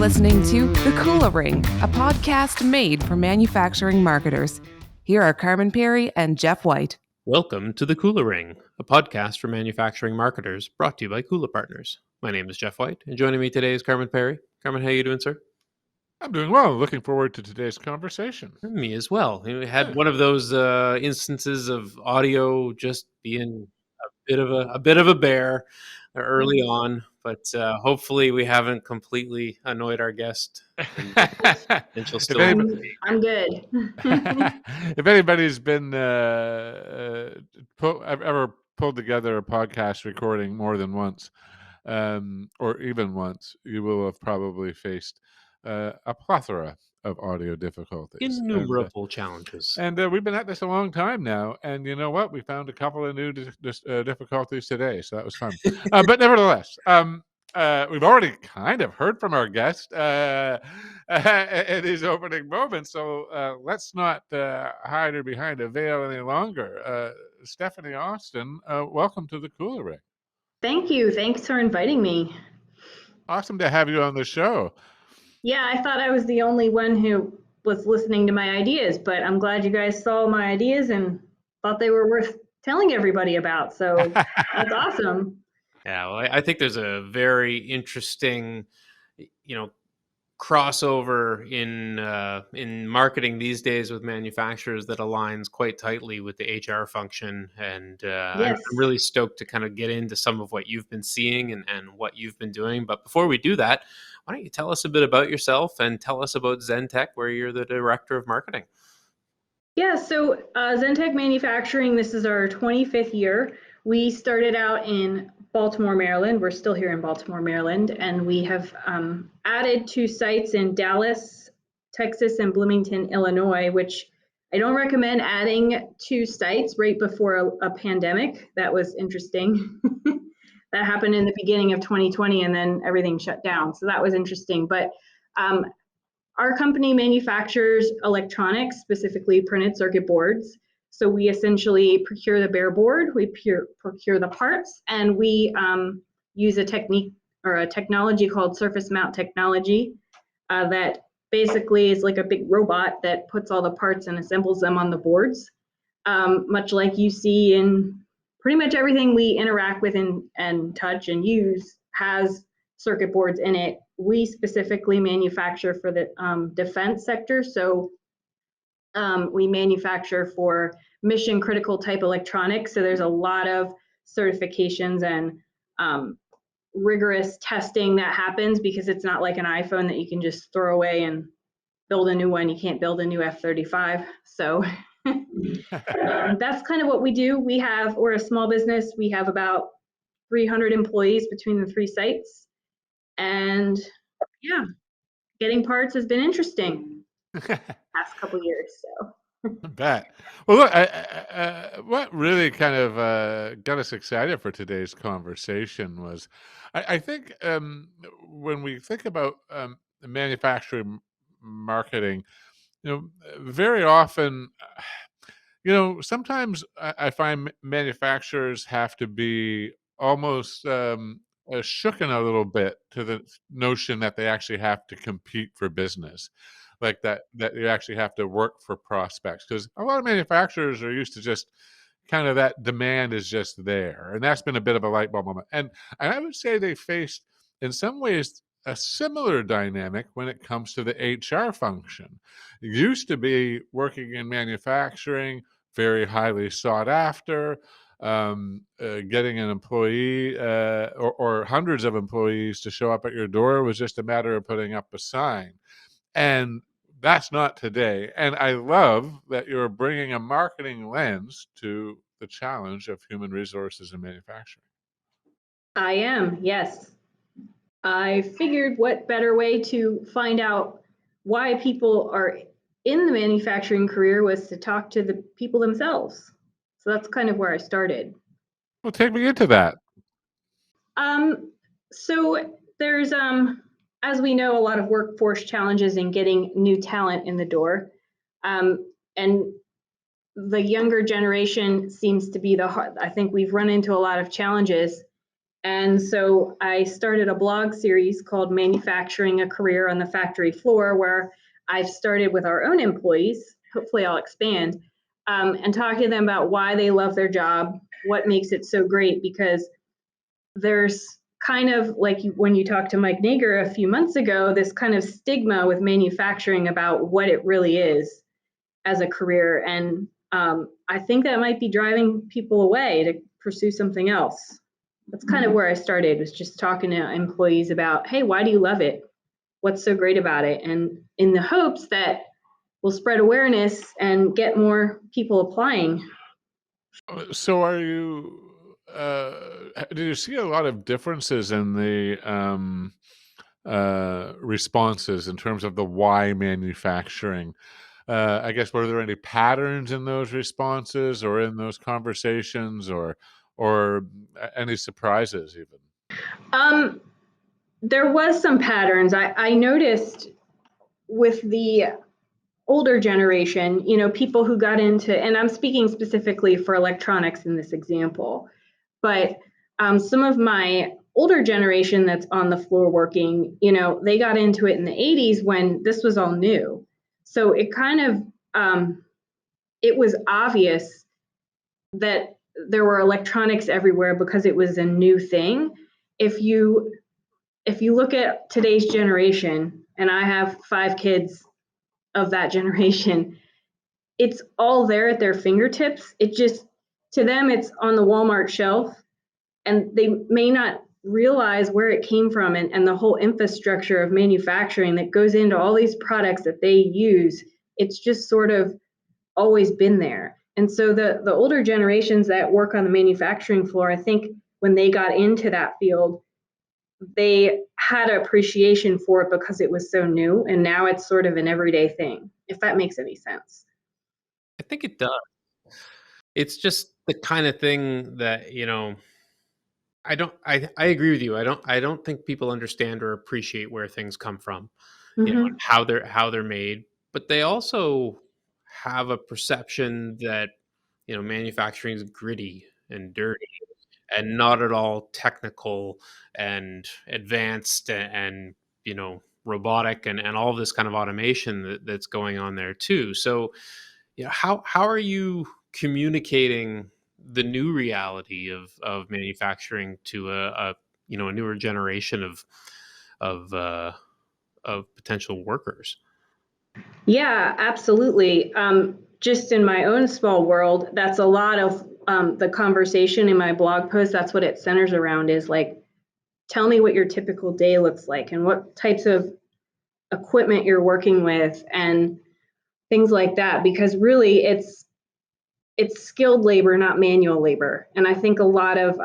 listening to The Cooler Ring, a podcast made for manufacturing marketers. Here are Carmen Perry and Jeff White. Welcome to The Cooler Ring, a podcast for manufacturing marketers brought to you by Cooler Partners. My name is Jeff White, and joining me today is Carmen Perry. Carmen, how are you doing, sir? I'm doing well. Looking forward to today's conversation. Me as well. We had one of those instances of audio just being a bit of a bear early on, but hopefully we haven't completely annoyed our guest. And she'll still. I'm good. If anybody's been ever pulled together a podcast recording more than once, or even once, you will have probably faced a plethora of audio difficulties. Innumerable challenges. And we've been at this a long time now. And you know what? We found a couple of new difficulties today. So that was fun. But nevertheless, we've already kind of heard from our guest in his opening moments. So let's not hide her behind a veil any longer. Stephanie Austin, welcome to the Cooler Ring. Thank you. Thanks for inviting me. Awesome to have you on the show. Yeah, I thought I was the only one who was listening to my ideas, but I'm glad you guys saw my ideas and thought they were worth telling everybody about. So that's awesome. Yeah, well, I think there's a very interesting, crossover in marketing these days with manufacturers that aligns quite tightly with the HR function, and Yes. I'm really stoked to kind of get into some of what you've been seeing and what you've been doing. But before we do that, why don't you tell us a bit about yourself and tell us about Zentech, where you're the director of marketing? Yeah, so Zentech Manufacturing, this is our 25th year. We started out in Baltimore, Maryland. We're still here in Baltimore, Maryland, and we have added 2 sites in Dallas, Texas, and Bloomington, Illinois, which I don't recommend adding 2 sites right before a pandemic. That was interesting. That happened in the beginning of 2020, and then everything shut down. So that was interesting. But our company manufactures electronics, specifically printed circuit boards. So we essentially procure the bare board, we procure the parts, and we use a technique or a technology called surface mount technology that basically is like a big robot that puts all the parts and assembles them on the boards, much like you see in pretty much everything we interact with and touch and use has circuit boards in it. We specifically manufacture for the defense sector. So we manufacture for mission critical type electronics. So there's a lot of certifications and rigorous testing that happens, because it's not like an iPhone that you can just throw away and build a new one. You can't build a new F-35. So that's kind of what we do. We're a small business. We have about 300 employees between the 3 sites. And yeah, getting parts has been interesting past couple years. So I bet. Well, look, what really kind of got us excited for today's conversation was, I think when we think about manufacturing marketing, very often, sometimes I find manufacturers have to be almost shooken a little bit to the notion that they actually have to compete for business, like that you actually have to work for prospects, because a lot of manufacturers are used to just kind of that demand is just there, and that's been a bit of a light bulb moment. And I would say they faced in some ways a similar dynamic when it comes to the HR function. It used to be working in manufacturing, very highly sought after. Getting an employee or hundreds of employees to show up at your door was just a matter of putting up a sign. And that's not today. And I love that you're bringing a marketing lens to the challenge of human resources in manufacturing. I am, yes. I figured what better way to find out why people are in the manufacturing career was to talk to the people themselves. So that's kind of where I started. Well, take me into that. So there's, as we know, a lot of workforce challenges in getting new talent in the door. And the younger generation seems to be I think we've run into a lot of challenges. And so I started a blog series called Manufacturing: A Career on the Factory Floor, where I've started with our own employees. Hopefully I'll expand, and talk to them about why they love their job, what makes it so great, because there's kind of like when you talked to Mike Nager a few months ago, this kind of stigma with manufacturing about what it really is as a career. And I think that might be driving people away to pursue something else. That's kind of where I started, was just talking to employees about, hey, why do you love it? What's so great about it? And in the hopes that we'll spread awareness and get more people applying. So are you, do you see a lot of differences in the responses in terms of the why manufacturing? I guess, were there any patterns in those responses or in those conversations, or any surprises even? There was some patterns. I noticed with the older generation, people who got into, and I'm speaking specifically for electronics in this example, but some of my older generation that's on the floor working, they got into it in the 80s when this was all new. So it kind of, it was obvious that there were electronics everywhere because it was a new thing. If you look at today's generation, and I have 5 kids of that generation, it's all there at their fingertips. It just, to them, it's on the Walmart shelf, and they may not realize where it came from, and the whole infrastructure of manufacturing that goes into all these products that they use. It's just sort of always been there. And so the older generations that work on the manufacturing floor, I think when they got into that field, they had an appreciation for it because it was so new, and now it's sort of an everyday thing, if that makes any sense. I think it does. It's just the kind of thing that, I agree with you. I don't think people understand or appreciate where things come from, and how they're made, but they also have a perception that, manufacturing is gritty and dirty and not at all technical and advanced and, robotic and all this kind of automation that's going on there too. So, how are you communicating the new reality of manufacturing to a newer generation of uh, of potential workers? Yeah, absolutely. Just in my own small world, that's a lot of the conversation in my blog post. That's what it centers around, is like, tell me what your typical day looks like and what types of equipment you're working with and things like that, because really it's skilled labor, not manual labor. And I think a lot of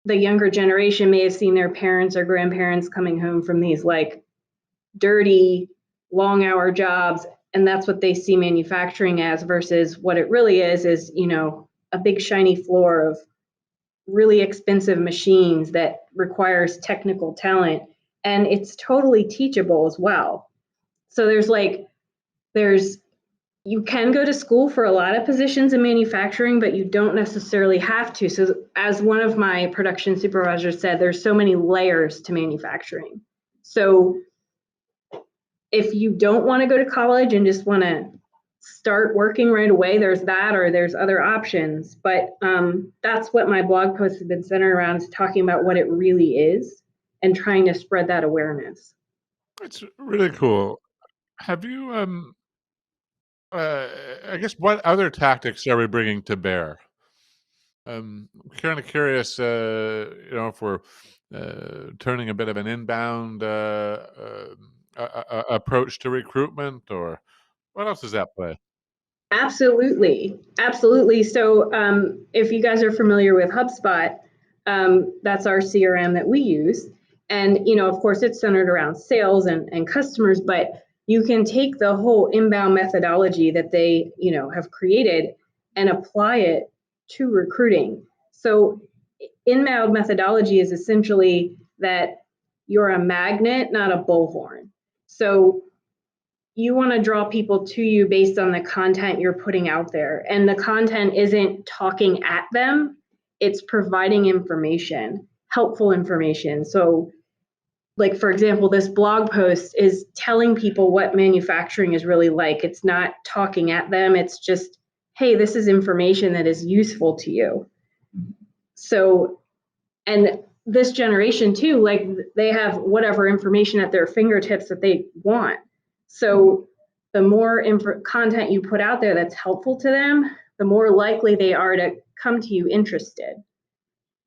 the younger generation may have seen their parents or grandparents coming home from these like dirty, long hour jobs, and that's what they see manufacturing as, versus what it really is, a big shiny floor of really expensive machines that requires technical talent, and it's totally teachable as well. So there's you can go to school for a lot of positions in manufacturing, but you don't necessarily have to. So as one of my production supervisors said, there's so many layers to manufacturing. So if you don't want to go to college and just want to start working right away, there's that, or there's other options. But that's what my blog posts have been centered around, is talking about what it really is and trying to spread that awareness. It's really cool. Have you, I guess, what other tactics are we bringing to bear? Kind of curious, if we're turning a bit of an inbound approach to recruitment, or what else does that play? Absolutely. Absolutely. So if you guys are familiar with HubSpot, that's our CRM that we use. And, of course, it's centered around sales and customers, but you can take the whole inbound methodology that they, have created and apply it to recruiting. So inbound methodology is essentially that you're a magnet, not a bullhorn. So you want to draw people to you based on the content you're putting out there. And the content isn't talking at them, it's providing information, helpful information. So like, for example, this blog post is telling people what manufacturing is really like. It's not talking at them. It's just, hey, this is information that is useful to you. So, and this generation too, like they have whatever information at their fingertips that they want. So the more content you put out there that's helpful to them, the more likely they are to come to you interested.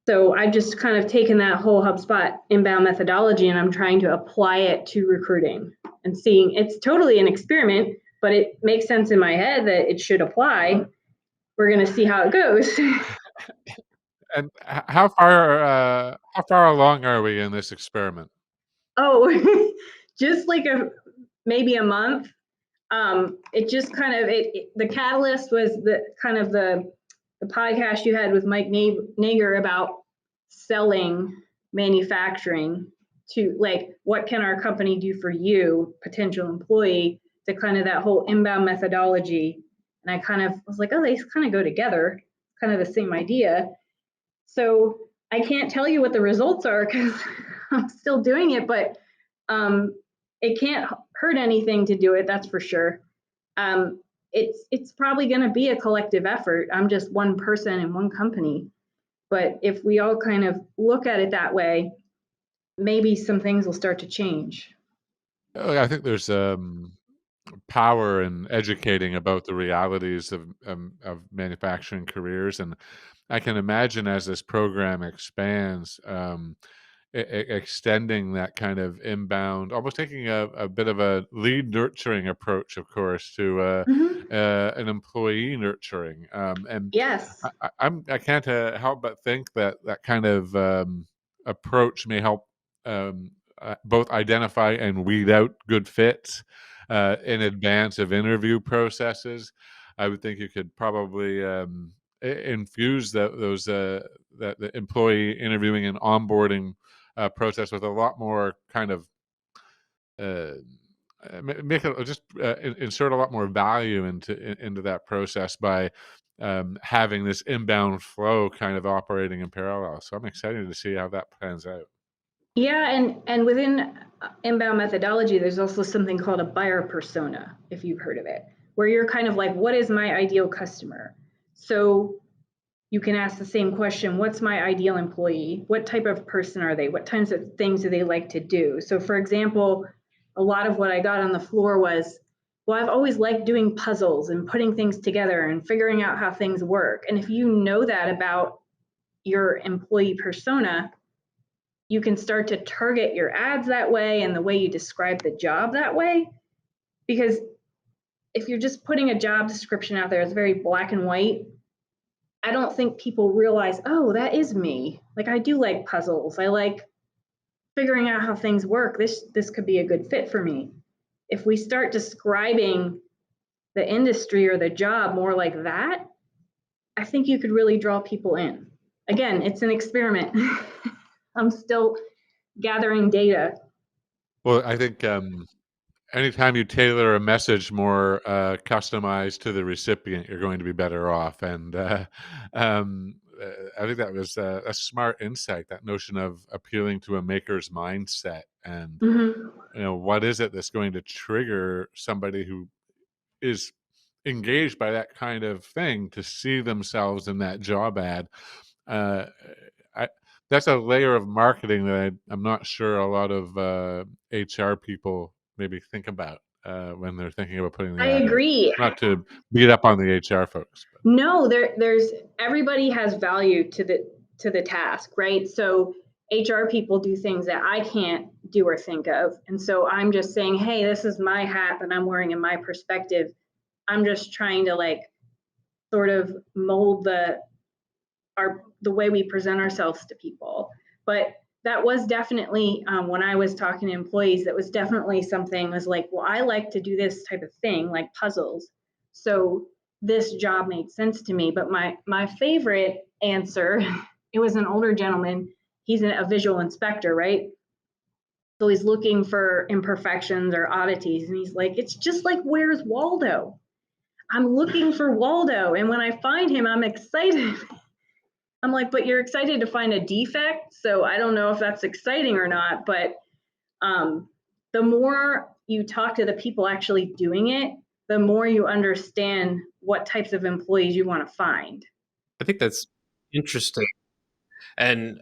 So I've just kind of taken that whole HubSpot inbound methodology and I'm trying to apply it to recruiting and seeing, it's totally an experiment, but it makes sense in my head that it should apply. We're going to see how it goes. And how far along are we in this experiment? Oh, just like maybe a month. It just kind of, the catalyst was the podcast you had with Mike Nager about selling manufacturing to, like, what can our company do for you, potential employee, to kind of that whole inbound methodology. And I kind of was like, oh, they kind of go together, kind of the same idea. So I can't tell you what the results are because I'm still doing it, but it can't hurt anything to do it, that's for sure. It's probably going to be a collective effort. I'm just one person in one company. But if we all kind of look at it that way, maybe some things will start to change. I think there's power in educating about the realities of manufacturing careers, and I can imagine as this program expands, extending that kind of inbound, almost taking a bit of a lead nurturing approach, of course, to an employee nurturing. And Yes. I can't help but think that that kind of approach may help both identify and weed out good fits in advance of interview processes. I would think you could probably infuse the employee interviewing and onboarding process with a lot more kind of make it just insert a lot more value into that process by having this inbound flow kind of operating in parallel. So I'm excited to see how that plans out. Yeah, and within inbound methodology, there's also something called a buyer persona, if you've heard of it, where you're kind of like, what is my ideal customer? So you can ask the same question, what's my ideal employee? What type of person are they? What kinds of things do they like to do? So for example, a lot of what I got on the floor was, well, I've always liked doing puzzles and putting things together and figuring out how things work. And if you know that about your employee persona, you can start to target your ads that way and the way you describe the job that way. Because if you're just putting a job description out there, it's very black and white. I don't think people realize, oh, that is me. Like, I do like puzzles. I like figuring out how things work. This could be a good fit for me. If we start describing the industry or the job more like that, I think you could really draw people in. Again, it's an experiment. I'm still gathering data. Well, I think anytime you tailor a message more customized to the recipient, you're going to be better off. And I think that was a smart insight, that notion of appealing to a maker's mindset. And, what is it that's going to trigger somebody who is engaged by that kind of thing to see themselves in that job ad? That's a layer of marketing that I'm not sure a lot of HR people maybe think about when they're thinking about putting the I ad out. agree. Not to beat up on the HR folks. But. No, there's everybody has value to the task, right? So HR people do things that I can't do or think of. And so I'm just saying, hey, this is my hat that I'm wearing in my perspective. I'm just trying to like sort of mold the way we present ourselves to people. But that was definitely when I was talking to employees, that was definitely something was like, well, I like to do this type of thing, like puzzles. So this job made sense to me. But my favorite answer, it was an older gentleman. He's a visual inspector, right? So he's looking for imperfections or oddities. And he's like, it's just like, where's Waldo? I'm looking for Waldo. And when I find him, I'm excited. I'm like, but you're excited to find a defect. So I don't know if that's exciting or not, but the more you talk to the people actually doing it, the more you understand what types of employees you want to find. I think that's interesting. And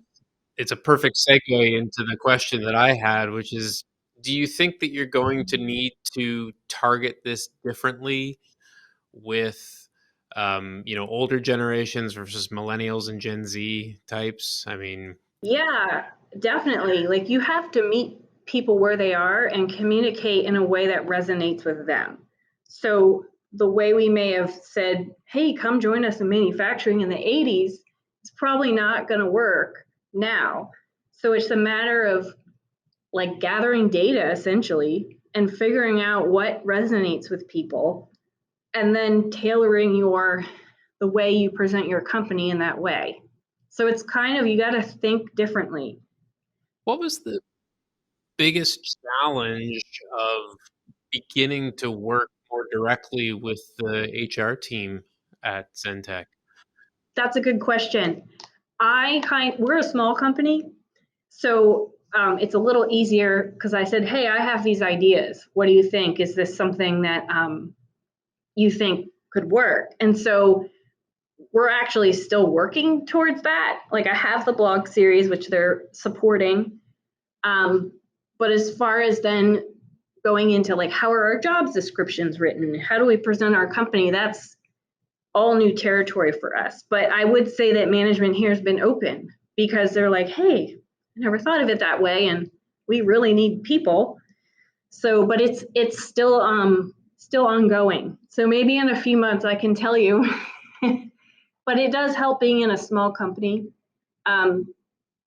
it's a perfect segue into the question that I had, which is, do you think that you're going to need to target this differently with, older generations versus millennials and Gen Z types? I mean, Yeah, definitely. Like you have to meet people where they are and communicate in a way that resonates with them. So the way we may have said, hey, come join us in manufacturing in the 80s, it's probably not going to work now. So it's a matter of like gathering data essentially and figuring out what resonates with people and then tailoring the way you present your company in that way. So it's kind of, you got to think differently. what was the biggest challenge of beginning to work more directly with the HR team at Zentech? That's a good question. We're a small company, so it's a little easier because I said, hey, I have these ideas. What do you think? Is this something that you think could work? And so we're actually still working towards that. Like I have the blog series, which they're supporting. But as far as then going into like, how are our jobs descriptions written? How do we present our company? That's all new territory for us. But I would say that management here has been open because they're like, hey, I never thought of it that way. And we really need people. So, but it's still ongoing. So maybe in a few months I can tell you, but it does help being in a small company.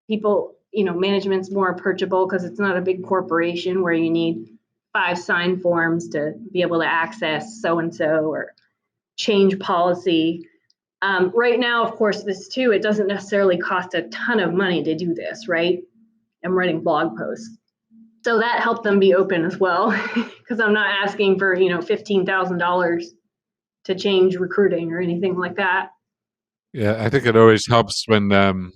People, management's more approachable because it's not a big corporation where you need 5 sign forms to be able to access so-and-so or change policy. Right now, of course, this too, it doesn't necessarily cost a ton of money to do this, right? I'm writing blog posts. So that helped them be open as well because I'm not asking for, $15,000 to change recruiting or anything like that. Yeah, I think it always helps when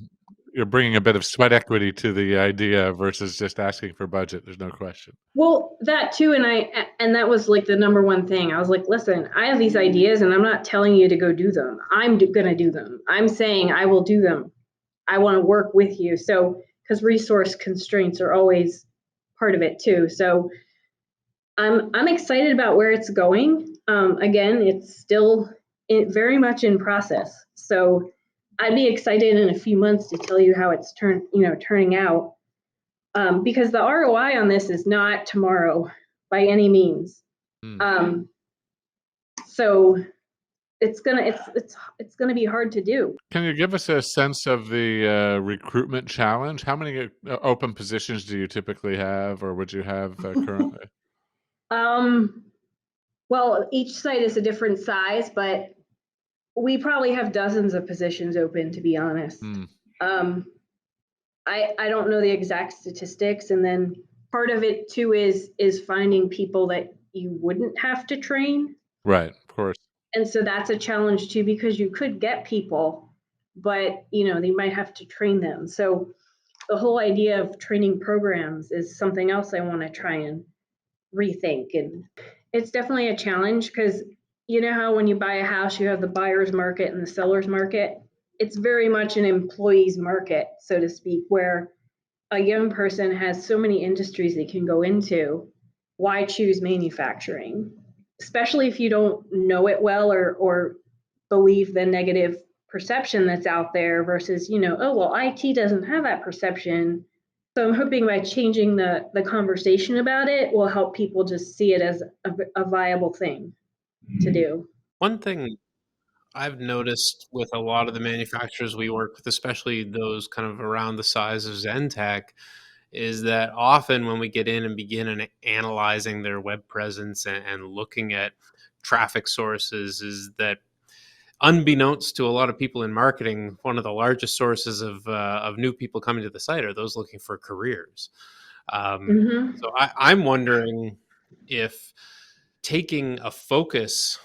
you're bringing a bit of sweat equity to the idea versus just asking for budget. There's no question. Well, that too, and that was like the number one thing. I was like, listen, I have these ideas and I'm not telling you to go do them. I'm going to do them. I'm saying I will do them. I want to work with you. So, because resource constraints are always part of it too. So I'm excited about where it's going. Again, it's still very much in process. So I'd be excited in a few months to tell you how it's turning out. Because the ROI on this is not tomorrow by any means. So it's gonna be hard to do. Can you give us a sense of the recruitment challenge? How many open positions do you typically have, or would you have currently? Well, each site is a different size, but we probably have dozens of positions open, to be honest. I don't know the exact statistics, and then part of it too is finding people that you wouldn't have to train. Right, of course. And so that's a challenge too, because you could get people, but they might have to train them. So the whole idea of training programs is something else I want to try and rethink. And it's definitely a challenge because you know how when you buy a house, you have the buyer's market and the seller's market. It's very much an employee's market, so to speak, where a young person has so many industries they can go into. Why choose manufacturing? Especially if you don't know it well or believe the negative perception that's out there versus, oh, well, IT doesn't have that perception. So I'm hoping by changing the conversation about it will help people just see it as a viable thing to do. One thing I've noticed with a lot of the manufacturers we work with, especially those kind of around the size of Zentech, is that often when we get in and begin analyzing their web presence and looking at traffic sources, is that unbeknownst to a lot of people in marketing, one of the largest sources of new people coming to the site are those looking for careers. So I'm wondering if taking a focus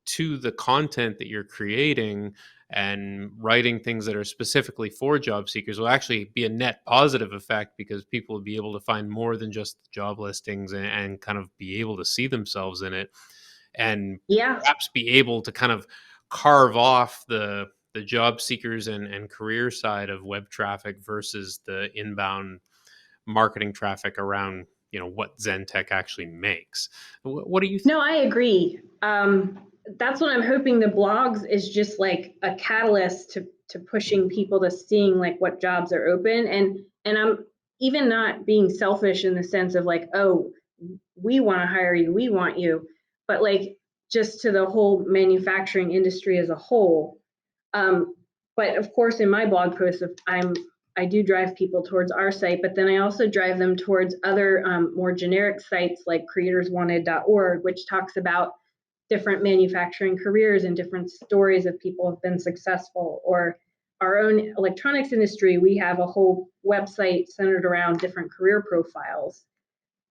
to the content that you're creating and writing things that are specifically for job seekers will actually be a net positive effect, because people will be able to find more than just the job listings, and kind of be able to see themselves in it, and Yeah. perhaps be able to kind of carve off the job seekers and career side of web traffic versus the inbound marketing traffic around, what Zentech actually makes. What do you think? No, I agree. That's what I'm hoping. The blogs is just like a catalyst to pushing people to seeing like what jobs are open, and I'm even not being selfish in the sense of like, oh, we want to hire you, we want you, but like just to the whole manufacturing industry as a whole. But of course, in my blog posts, I do drive people towards our site, but then I also drive them towards other more generic sites like creatorswanted.org, which talks about different manufacturing careers and different stories of people who have been successful. Or our own electronics industry, we have a whole website centered around different career profiles.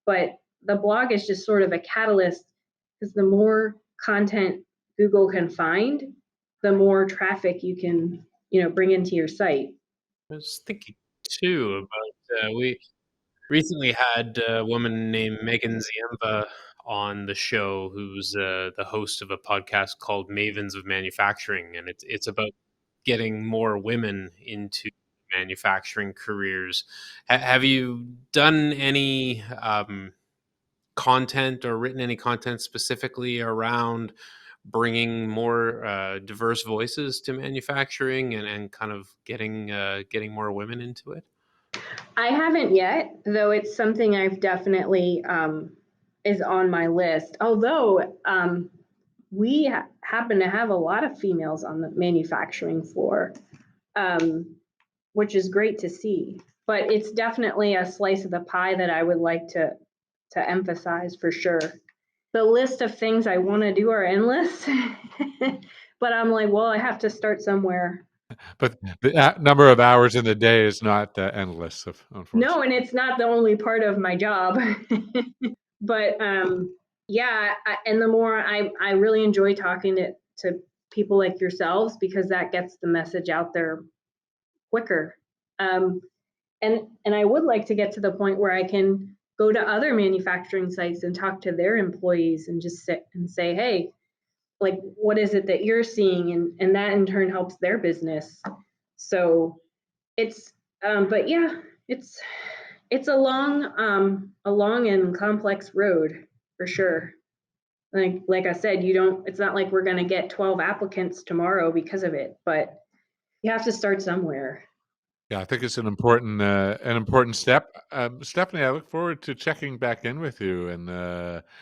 But the blog is just sort of a catalyst, because the more content Google can find, the more traffic you can, bring into your site. I was thinking too about we recently had a woman named Megan Ziemba on the show, who's the host of a podcast called Mavens of Manufacturing, and it's about getting more women into manufacturing careers. Have you done any content or written any content specifically around bringing more diverse voices to manufacturing, and kind of getting more women into it? I haven't yet, though it's something I've definitely is on my list. Although we happen to have a lot of females on the manufacturing floor, which is great to see. But it's definitely a slice of the pie that I would like to emphasize for sure. The list of things I want to do are endless, but I'm like, well, I have to start somewhere. But the number of hours in the day is not endless, unfortunately. No, and it's not the only part of my job. But yeah, and the more I really enjoy talking to people like yourselves, because that gets the message out there quicker. And I would like to get to the point where I can go to other manufacturing sites and talk to their employees and just sit and say, hey, like, what is it that you're seeing? And that in turn helps their business. So it's, but yeah, it's a long and complex road for sure. Like I said, it's not like we're going to get 12 applicants tomorrow because of it, but you have to start somewhere. Yeah, I think it's an important step. Stephanie, I look forward to checking back in with you in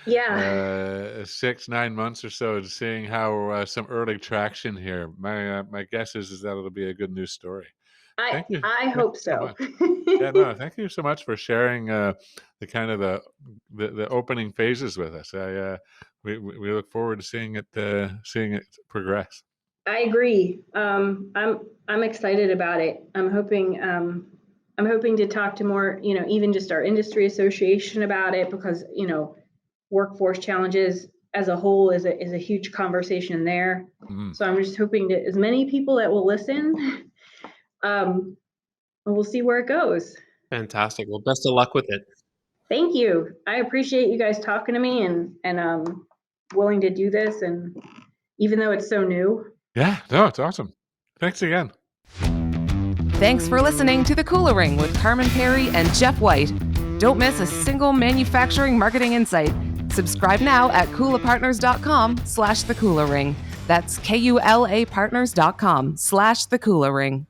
6-9 months or so, to seeing how some early traction here. My guess is that it'll be a good news story. Thank you. I hope so. Yeah, no, thank you so much for sharing the kind of the opening phases with us. We look forward to seeing it progress. I agree. I'm excited about it. I'm hoping to talk to more, even just our industry association about it, because workforce challenges as a whole is a huge conversation there. Mm-hmm. So I'm just hoping that as many people that will listen, and we'll see where it goes. Fantastic. Well, best of luck with it. Thank you. I appreciate you guys talking to me and willing to do this, and even though it's so new. Yeah, no, it's awesome. Thanks again. Thanks for listening to The Coolering with Carmen Perry and Jeff White. Don't miss a single manufacturing marketing insight. Subscribe now at KulaPartners.com/thecoolering. That's KULAPartners.com/thecoolering.